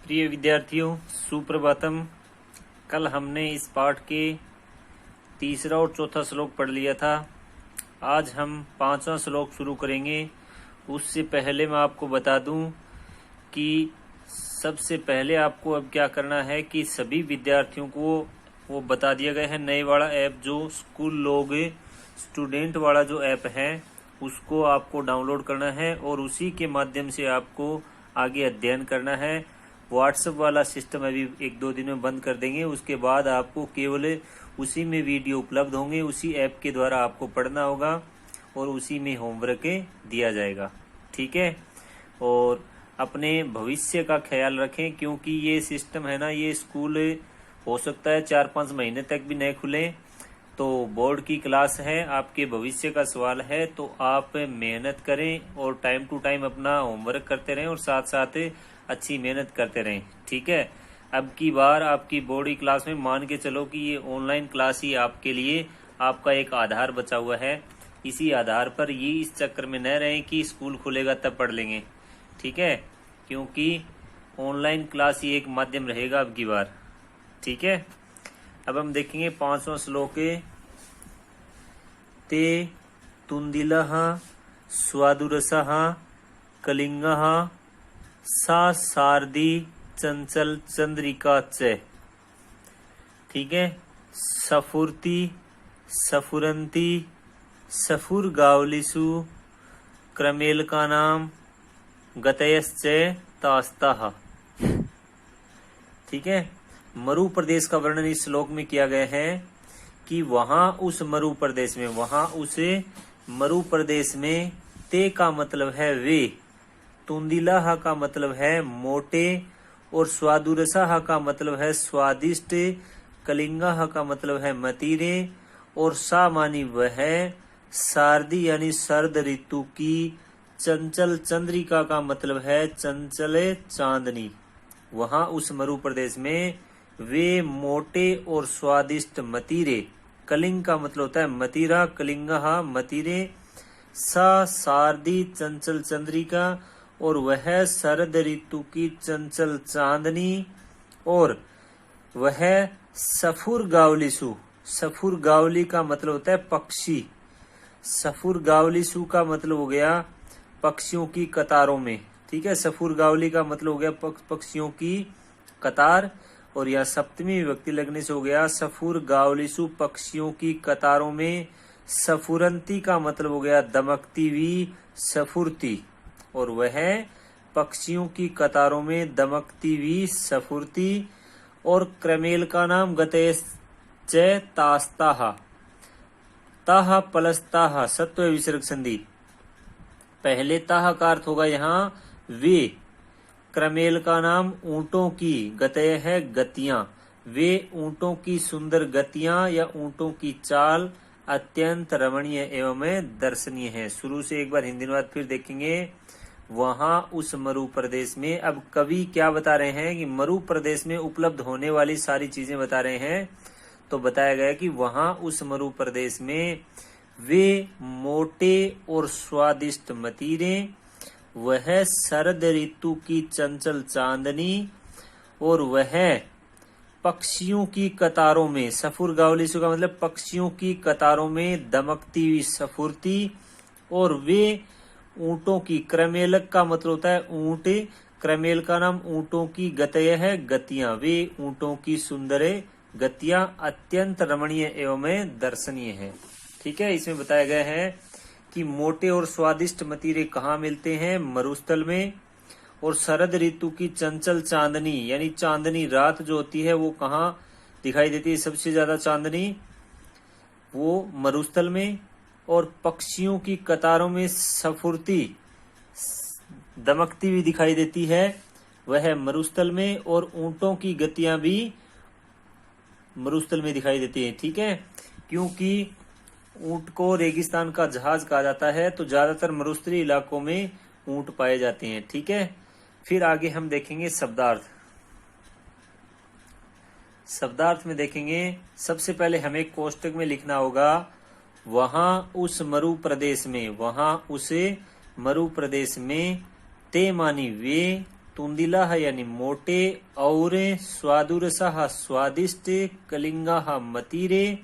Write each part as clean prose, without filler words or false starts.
प्रिय विद्यार्थियों, सुप्रभातम। कल हमने इस पाठ के तीसरा और चौथा श्लोक पढ़ लिया था। आज हम पांचवा श्लोक शुरू करेंगे। उससे पहले मैं आपको बता दूं कि सबसे पहले आपको अब क्या करना है कि सभी विद्यार्थियों को वो बता दिया गया है नए वाला ऐप, जो स्कूल लोग स्टूडेंट वाला जो ऐप है उसको आपको डाउनलोड करना है और उसी के माध्यम से आपको आगे अध्ययन करना है। व्हाट्सएप वाला सिस्टम अभी 1-2 दिन में बंद कर देंगे। उसके बाद आपको केवल उसी में वीडियो उपलब्ध होंगे, उसी ऐप के द्वारा आपको पढ़ना होगा और उसी में होमवर्क दिया जाएगा। ठीक है। और अपने भविष्य का ख्याल रखें, क्योंकि ये सिस्टम है ना, ये स्कूल हो सकता है 4-5 महीने तक भी नहीं खुले। तो बोर्ड की क्लास है, आपके भविष्य का सवाल है, तो आप मेहनत करें और टाइम टू टाइम अपना होमवर्क करते रहें और साथ साथ अच्छी मेहनत करते रहें। ठीक है। अब की बार आपकी बोर्ड की क्लास में मान के चलो कि ये ऑनलाइन क्लास ही आपके लिए आपका एक आधार बचा हुआ है। इसी आधार पर ये इस चक्कर में न रहें कि स्कूल खुलेगा तब पढ़ लेंगे। ठीक है। क्योंकि ऑनलाइन क्लास ही एक माध्यम रहेगा अब की बार। ठीक है। अब हम देखेंगे 5वां श्लोक। ते तुंदिलः स्वादुरसः कलिंगः सा सारदी चंचल चंद्रिका च। ठीक है। सफुरती सफुरंती सफुर गावलिसु क्रमेल का नाम गतयश्च तास्ताः। ठीक है। मरु प्रदेश का वर्णन इस श्लोक में किया गया है कि वहां उस मरु प्रदेश में ते का मतलब है वे, तुंदिलाह का मतलब है मोटे और स्वादुरसाह का मतलब है स्वादिष्ट, कलिंगाह का मतलब है मतीरे और सा मानी वह सारदी यानी शरद ऋतु की, चंचल चंद्रिका का मतलब है चंचल चांदनी। वहां उस मरु प्रदेश में वे मोटे और स्वादिष्ट मतीरे, कलिंग का मतलब होता है मतीरा, कलिंगा मतीरे, सा सारदी चंचल चंद्रिका और वह शरद ऋतु की चंचल चांदनी, और वह सफुर गावलिसु, सफुर गावली का मतलब होता है पक्षी, सफुर गावलिसु का मतलब हो गया पक्षियों की कतारों में। ठीक है। सफुर गावली का मतलब हो गया पक्षियों की कतार, और यह सप्तमी विभक्ति लगने से हो गया सफुर गावलिसु पक्षियों की कतारों में। सफुरंती का मतलब हो गया दमकती हुई सफुरती, और वह पक्षियों की कतारों में दमकती हुई सफुरती। और क्रमेल का नाम गतयश्च तास्ताः, ताः पलस्ताः सत्व विसर्ग संधि। पहले ताह का अर्थ होगा यहाँ वे, क्रमेल का नाम ऊंटों की, गतय है गतियां, वे ऊंटों की सुंदर गतियां या ऊंटों की चाल अत्यंत रमणीय एवं दर्शनीय है। शुरू से एक बार हिंदी अनुवाद फिर देखेंगे। वहां उस मरु प्रदेश में, अब कवि क्या बता रहे हैं कि मरु प्रदेश में उपलब्ध होने वाली सारी चीजें बता रहे हैं। तो बताया गया कि वहां उस मरु प्रदेश में वे मोटे और स्वादिष्ट मतीरे, वह शरद ऋतु की चंचल चांदनी, और वह पक्षियों की कतारों में, सफुर गावलिसु का मतलब पक्षियों की कतारों में दमकती हुई सफुरती, और वे ऊंटों की, क्रमेलक का मतलब होता है ऊंट, क्रमेल का नाम ऊंटों की, गतय है गतियां, वे ऊंटों की सुंदर गतियां अत्यंत रमणीय एवं दर्शनीय है। ठीक है। इसमें बताया गया है कि मोटे और स्वादिष्ट मतीरे कहाँ मिलते हैं, मरुस्थल में, और शरद ऋतु की चंचल चांदनी यानी चांदनी रात जो होती है वो कहाँ दिखाई देती है सबसे ज्यादा चांदनी, वो मरुस्थल में, और पक्षियों की कतारों में सफुरती दमकती हुई दिखाई देती है वह मरुस्थल में, और ऊंटों की गतियां भी मरुस्थल में दिखाई देती है। ठीक है। क्योंकि ऊंट को रेगिस्तान का जहाज कहा जाता है, तो ज्यादातर मरुस्थलीय इलाकों में ऊंट पाए जाते हैं। ठीक है। फिर आगे हम देखेंगे शब्दार्थ। शब्दार्थ में देखेंगे, सबसे पहले हमें कोष्टक में लिखना होगा वहां उस मरु प्रदेश में, वहां उस मरु प्रदेश में, ते मानी वे, तुंदिलाह यानी मोटे, और स्वादुरसः स्वादिष्ट, कलिंगाः मतीरे,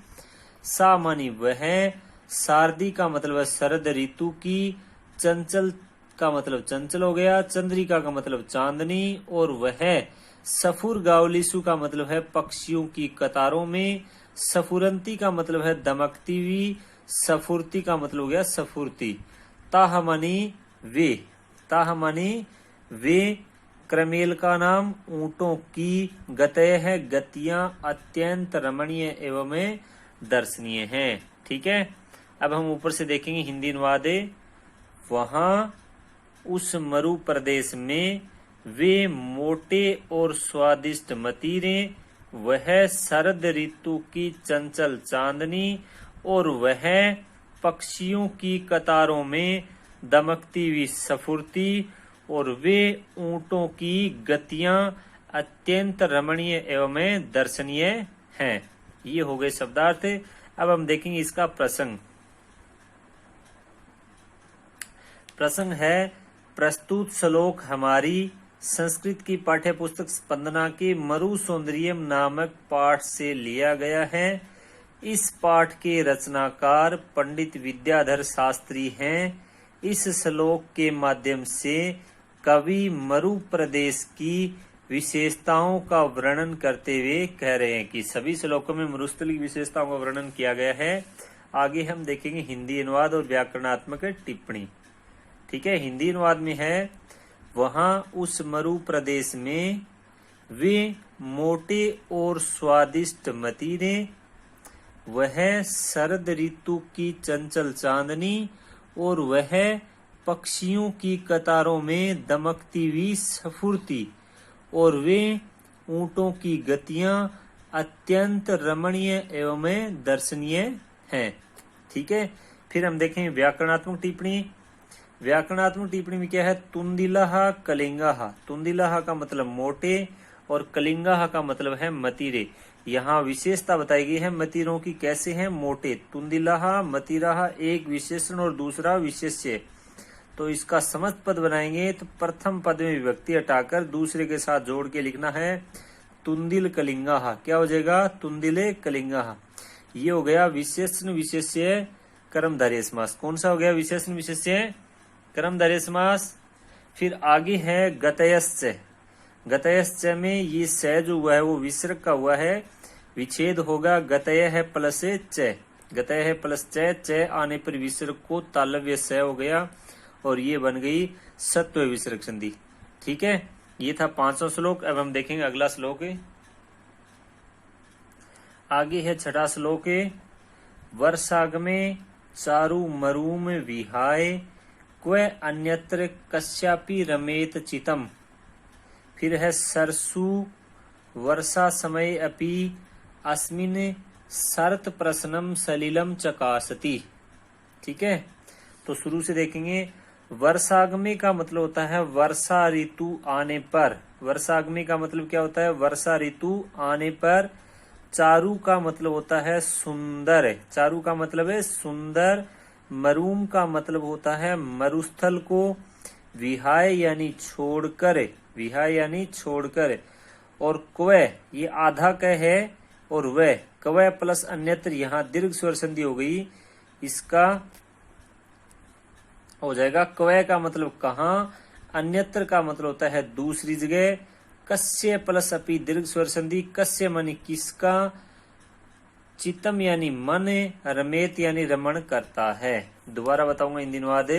सा मानी वह, शारदी का मतलब है शरद ऋतु की, चंचल का मतलब चंचल हो गया, चंद्रिका का मतलब चांदनी, और वह सफुर गावलिसु का मतलब है पक्षियों की कतारों में, सफुरंती का मतलब है दमकती हुई, सफुरती का मतलब हो गया सफुरती, ताह मानी वे, ताह मानी वे, क्रमेल का नाम, ऊंटों की, गतय है गतियां, अत्यंत रमणीय एवं दर्शनीय हैं। ठीक है, अब हम ऊपर से देखेंगे हिंदी अनुवाद। वहां उस मरु प्रदेश में वे मोटे और स्वादिष्ट मतीरे, वह शरद ऋतु की चंचल चांदनी, और वह पक्षियों की कतारों में दमकती हुई सफुरती, और वे ऊंटों की गतियां अत्यंत रमणीय एवं दर्शनीय हैं। ये हो गए शब्दार्थ। अब हम देखेंगे इसका प्रसंग। प्रसंग है, प्रस्तुत श्लोक हमारी संस्कृत की पाठ्य पुस्तक स्पंदना के मरु सौंदर्यम नामक पाठ से लिया गया है। इस पाठ के रचनाकार पंडित विद्याधर शास्त्री हैं। इस श्लोक के माध्यम से कवि मरु प्रदेश की विशेषताओं का वर्णन करते हुए कह रहे हैं कि सभी श्लोकों में मरुस्थल की विशेषताओं का वर्णन किया गया है। आगे हम देखेंगे हिंदी अनुवाद और व्याकरणात्मक टिप्पणी। ठीक है, हिंदी अनुवाद में है, वहां उस मरु प्रदेश में वे मोटे और स्वादिष्ट मतीरे, वह शरद ऋतु की चंचल चांदनी, और वह पक्षियों की कतारों में दमकती हुई सफुरती, और वे ऊंटों की गतियां अत्यंत रमणीय एवं दर्शनीय हैं। ठीक है, फिर हम देखें व्याकरणात्मक टिप्पणी। व्याकरणात्मक टिप्पणी में क्या है, तुंदिलाह कलिंगाह, तुंदिलाह का मतलब मोटे और कलिंगाह का मतलब है मतीरे। यहाँ विशेषता बताई गई है मतीरों की, कैसे हैं, मोटे। तुंदिलाह मतीराह एक विशेषण और दूसरा विशेष्य, तो इसका समस्त पद बनाएंगे तो प्रथम पद में विभक्ति हटाकर दूसरे के साथ जोड़ के लिखना है तुंदिल कलिंगाह। क्या हो जाएगा, तुंदिले कलिंगाह। ये हो गया विशेषण विशेष्य कर्मधारय समास। कौन सा हो गया, विशेषण विशेष्य कर्मधारय समास। फिर आगे है गतयश्च। गतयश्च में ये स जो हुआ है वो विसर्ग का हुआ है, विच्छेद होगा, गतय है प्लस च, गतय है प्लस च आने पर विसर्ग को तालव्य स हो गया, और ये बन गई सत्व विसर्ग संधि। ठीक है, ये था 5वां श्लोक। अब हम देखेंगे अगला श्लोक। आगे है 6ठा श्लोक। वर्षागमे चारु मरूम विहाय, क्व अन्यत्र कस्यापि रमेत चितम। फिर है सरसु वर्षा समय अपि अस्मिन शरत प्रश्नम सलिलम चकासति। ठीक है, तो शुरू से देखेंगे। वर्षागमे का मतलब होता है वर्षा ऋतु आने पर। वर्षागमे का मतलब क्या होता है, वर्षा ऋतु आने पर। चारु का मतलब होता है सुंदर, चारु का मतलब है सुंदर। मरूम का मतलब होता है मरुस्थल को। विहाय यानी छोड़कर, विहाय यानी छोड़कर। और क्व ये आधा क है, और वह क्व प्लस अन्यत्र, यहाँ दीर्घ स्वर संधि हो गई, इसका हो जाएगा क्व का मतलब कहाँ, अन्यत्र का मतलब होता है दूसरी जगह। कस्य प्लस अपि दीर्घ स्वर संधि, कस्य मानी किसका, चित्तम यानी मन, रमेत यानी रमण करता है। दोबारा बताऊंगा हिंदी अनुवाद।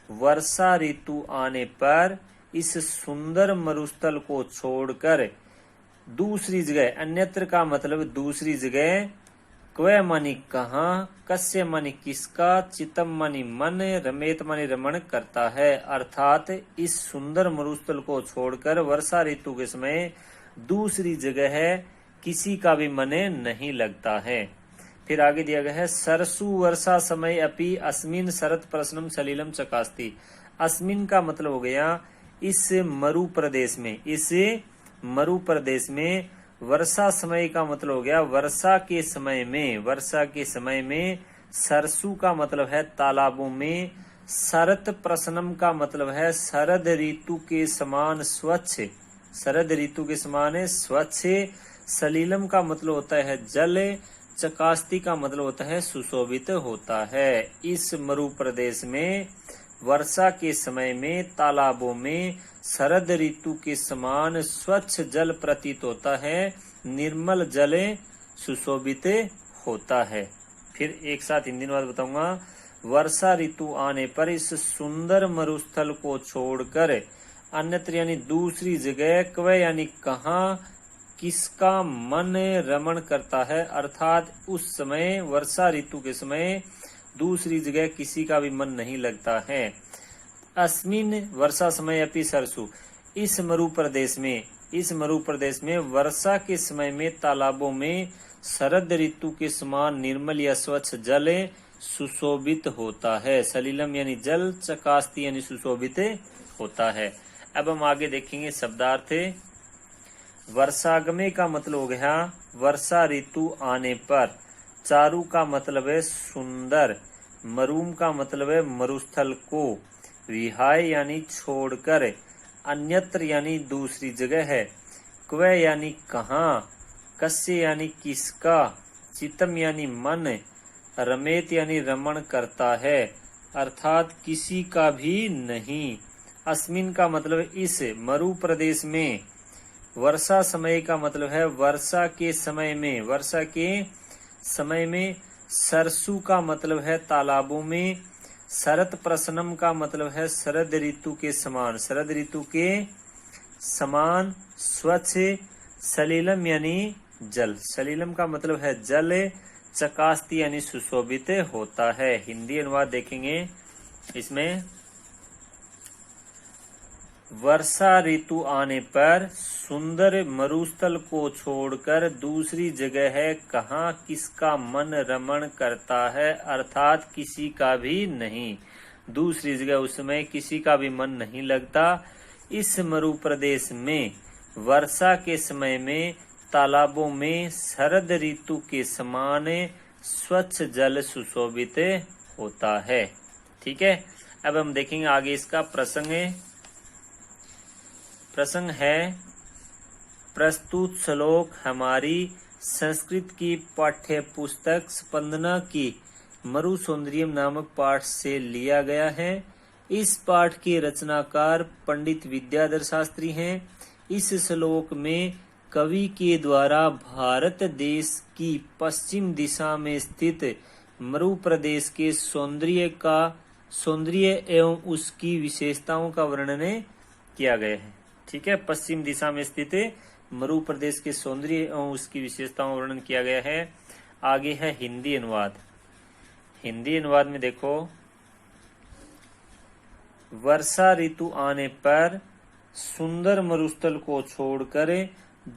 वर्षा ऋतु आने पर इस सुंदर मरुस्थल को छोड़कर दूसरी जगह, अन्यत्र का मतलब दूसरी जगह, क्व मानी कहाँ, कस्य मानी किसका, चित्तम मानी मन, रमेत मानी रमण करता है। अर्थात इस सुंदर मरुस्थल को छोड़कर वर्षा ऋतु के समय दूसरी जगह है किसी का भी मन नहीं लगता है। फिर आगे दिया गया है सरसु वर्षा समय अपि अस्मिन शरत प्रश्नम सलिलम चकास्ति। अस्मिन का मतलब हो गया इस मरु प्रदेश में, इस मरु प्रदेश में। वर्षा समय का मतलब हो गया वर्षा के समय में, वर्षा के समय में। सरसु का मतलब है तालाबों में, शरत प्रसन्नम का मतलब है शरद ऋतु के समान स्वच्छ, शरद ऋतु के समान है स्वच्छ। सलीलम का मतलब होता है जल, चकास्ती का मतलब होता है सुशोभित होता है। इस मरु प्रदेश में वर्षा के समय में तालाबों में शरद ऋतु के समान स्वच्छ जल प्रतीत होता है, निर्मल जल सुशोभित होता है। फिर एक साथ हिंदी अनुवाद बताऊंगा। वर्षा ऋतु आने पर इस सुंदर मरुस्थल को छोड़कर अन्यत्र यानी दूसरी जगह क्व यानी कहाँ किसका मन रमण करता है, अर्थात उस समय वर्षा ऋतु के समय दूसरी जगह किसी का भी मन नहीं लगता है। अस्मिन वर्षा समय अपि सरसु, इस मरु प्रदेश में वर्षा के समय में तालाबों में शरद ऋतु के समान निर्मल या स्वच्छ जल सुशोभित होता है। सलीलम यानी जल, चकास्ती यानी सुशोभित होता है। अब हम आगे देखेंगे शब्दार्थ। वर्षागमे का मतलब हो गया वर्षा ऋतु आने पर। चारु का मतलब है सुंदर। मरूम का मतलब है मरुस्थल को। विहाय यानी छोड़कर। अन्यत्र यानी दूसरी जगह है। क्व यानी कहाँ। कस्य यानी किसका। चितम यानी मन। रमेत यानी रमण करता है, अर्थात किसी का भी नहीं। अस्मिन का मतलब इस मरु प्रदेश में। वर्षा समय का मतलब है वर्षा के समय में। वर्षा के समय में। सरसु का मतलब है तालाबों में। शरत प्रसन्नम का मतलब है शरद ऋतु के समान। शरद ऋतु के समान स्वच्छ। सलीलम यानी जल। सलीलम का मतलब है जल। चकास्ती यानी सुशोभित होता है। हिंदी अनुवाद देखेंगे इसमें। वर्षा ऋतु आने पर सुंदर मरुस्थल को छोड़कर दूसरी जगह है कहाँ किसका मन रमण करता है, अर्थात किसी का भी नहीं। दूसरी जगह उसमें किसी का भी मन नहीं लगता। इस मरु प्रदेश में वर्षा के समय में तालाबों में शरद ऋतु के समान स्वच्छ जल सुशोभित होता है। ठीक है, अब हम देखेंगे आगे इसका प्रसंग। प्रसंग है प्रस्तुत श्लोक हमारी संस्कृत की पाठ्य पुस्तक स्पंदना की मरु सौंदर्यम नामक पाठ से लिया गया है। इस पाठ के रचनाकार पंडित विद्याधर शास्त्री हैं। इस श्लोक में कवि के द्वारा भारत देश की पश्चिम दिशा में स्थित मरु प्रदेश के सौंदर्य एवं उसकी विशेषताओं का वर्णन किया गया है। ठीक है, पश्चिम दिशा में स्थित मरु प्रदेश के सौंदर्य एवं उसकी विशेषताओं का वर्णन किया गया है। आगे है हिंदी अनुवाद। हिंदी अनुवाद में देखो, वर्षा ऋतु आने पर सुंदर मरुस्थल को छोड़कर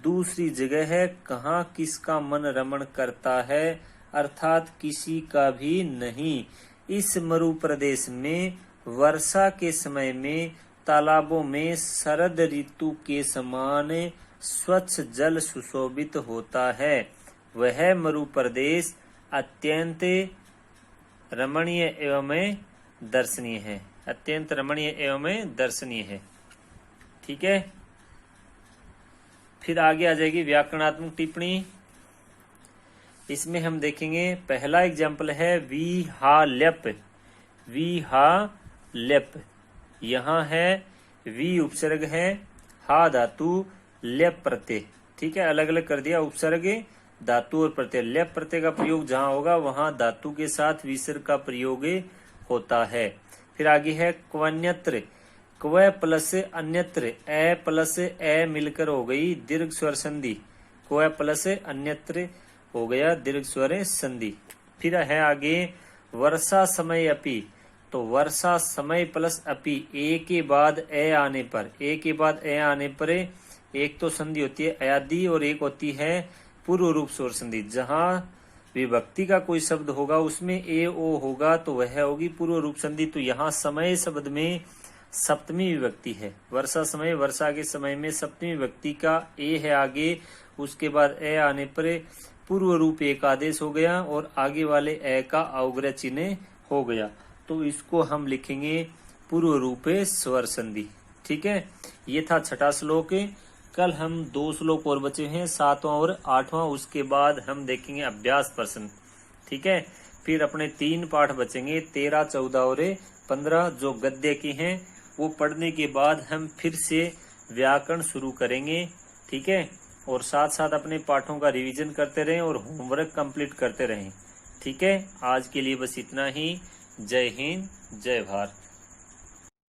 दूसरी जगह है कहाँ किसका मन रमण करता है, अर्थात किसी का भी नहीं। इस मरु प्रदेश में वर्षा के समय में तालाबों में शरद ऋतु के समान स्वच्छ जल सुशोभित होता है। वह मरु प्रदेश अत्यंत रमणीय एवं दर्शनीय है। अत्यंत रमणीय एवं दर्शनीय है। ठीक है, फिर आगे आ जाएगी व्याकरणात्मक टिप्पणी। इसमें हम देखेंगे पहला एग्जाम्पल है विहाल्यप। विहाल्यप, यहाँ है वी उपसर्ग है, हा धातु, ल्यप प्रत्यय। ठीक है, अलग अलग कर दिया उपसर्ग धातु और प्रत्यय। ल्यप प्रत्यय का प्रयोग जहाँ होगा वहां धातु के साथ विसर्ग का प्रयोग होता है। फिर आगे है क्वन्यत्र। क्व प्लस अन्यत्र, ए प्लस ए मिलकर हो गई दीर्घ स्वर संधि। क्व प्लस अन्यत्र हो गया दीर्घ स्वर संधि। फिर है आगे वर्षा समय अपि। तो वर्षा समय प्लस अपि, ए के बाद ए आने पर, ए के बाद ए आने पर एक तो संधि होती है अयादि और एक होती है पूर्व रूप स्वर संधि। जहां विभक्ति का कोई शब्द होगा उसमें ए ओ होगा तो वह होगी पूर्व रूप संधि। तो यहाँ समय शब्द में सप्तमी विभक्ति है। वर्षा समय, वर्षा के समय में सप्तमी विभक्ति का ए है आगे, उसके बाद ए आने पर पूर्व रूप एक आदेश हो गया और आगे वाले ए का अवग्रह चिन्ह हो गया। तो इसको हम लिखेंगे पूर्व रूपे स्वर संधि। ठीक है, ये था छठा श्लोक। कल हम 2 श्लोक और बचे हैं, 7वां और 8वां, उसके बाद हम देखेंगे अभ्यास प्रश्न। ठीक है, फिर अपने 3 पाठ बचेंगे, 13, 14 और 15 जो गद्य के हैं। वो पढ़ने के बाद हम फिर से व्याकरण शुरू करेंगे। ठीक है, और साथ साथ अपने पाठों का रिवीजन करते रहें और होमवर्क कंप्लीट करते रहें। ठीक है, आज के लिए बस इतना ही। जय हिंद, जय भारत।